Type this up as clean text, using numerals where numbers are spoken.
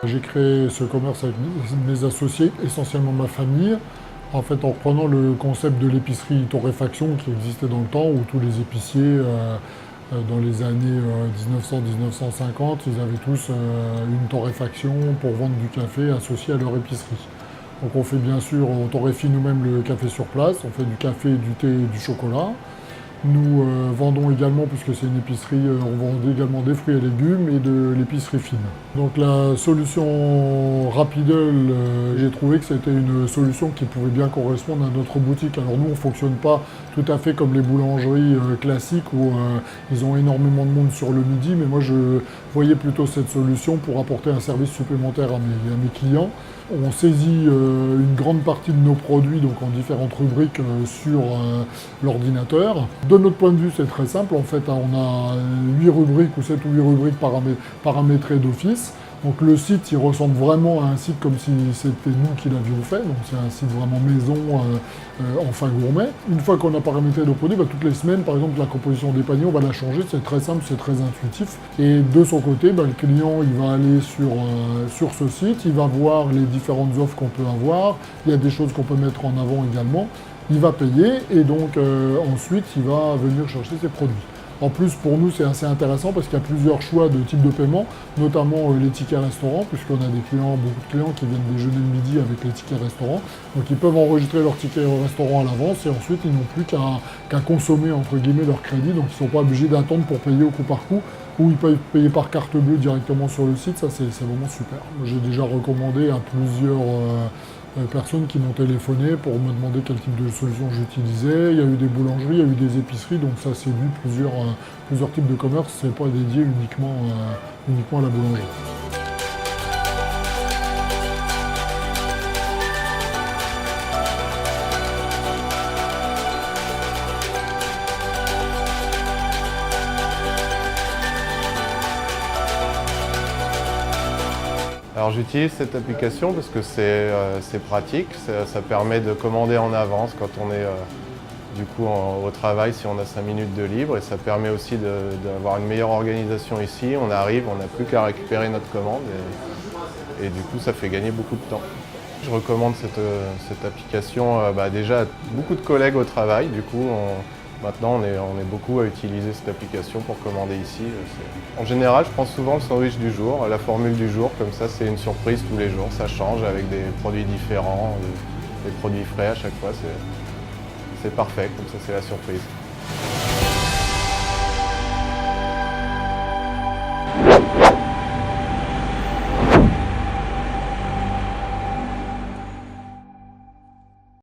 J'ai créé ce commerce avec mes associés, essentiellement ma famille, en fait en reprenant le concept de l'épicerie torréfaction qui existait dans le temps où tous les épiciers dans les années 1900-1950, ils avaient tous une torréfaction pour vendre du café associé à leur épicerie. Donc on fait bien sûr, on torréfie nous-mêmes le café sur place, on fait du café, du thé et du chocolat. Nous vendons également, puisque c'est une épicerie, on vend également des fruits et légumes et de l'épicerie fine. Donc la solution Rapidle, j'ai trouvé que c'était une solution qui pouvait bien correspondre à notre boutique. Alors nous, on ne fonctionne pas tout à fait comme les boulangeries classiques où ils ont énormément de monde sur le midi, mais moi je voyais plutôt cette solution pour apporter un service supplémentaire à mes clients. On saisit une grande partie de nos produits donc en différentes rubriques sur l'ordinateur. De notre point de vue, c'est très simple. En fait, on a 8 rubriques ou 7 ou 8 rubriques paramétrées d'office. Donc le site, il ressemble vraiment à un site comme si c'était nous qui l'avions fait. Donc c'est un site vraiment maison, enfin gourmet. Une fois qu'on a paramétré nos produits, toutes les semaines, par exemple, la composition des paniers, on va la changer. C'est très simple, c'est très intuitif. Et de son côté, le client, il va aller sur ce site, il va voir les différentes offres qu'on peut avoir. Il y a des choses qu'on peut mettre en avant également. Il va payer et donc ensuite, il va venir chercher ses produits. En plus, pour nous, c'est assez intéressant parce qu'il y a plusieurs choix de types de paiement, notamment les tickets restaurants, puisqu'on a beaucoup de clients qui viennent déjeuner le midi avec les tickets restaurants. Donc ils peuvent enregistrer leur ticket restaurant à l'avance et ensuite ils n'ont plus qu'à consommer entre guillemets leur crédit, donc ils ne sont pas obligés d'attendre pour payer au coup par coup, ou ils peuvent payer par carte bleue directement sur le site. Ça c'est vraiment super. J'ai déjà recommandé à plusieurs personnes qui m'ont téléphoné pour me demander quel type de solution j'utilisais. Il y a eu des boulangeries, il y a eu des épiceries, donc ça séduit plusieurs types de commerce, c'est pas dédié uniquement à la boulangerie. Alors j'utilise cette application parce que c'est pratique, ça permet de commander en avance quand on est du coup au travail si on a 5 minutes de libre, et ça permet aussi d'avoir une meilleure organisation ici. On arrive, on n'a plus qu'à récupérer notre commande et du coup ça fait gagner beaucoup de temps. Je recommande cette application déjà à beaucoup de collègues au travail. Du coup maintenant, on est beaucoup à utiliser cette application pour commander ici. En général, je prends souvent le sandwich du jour, la formule du jour, comme ça c'est une surprise tous les jours, ça change avec des produits différents, des produits frais à chaque fois, c'est parfait, comme ça c'est la surprise.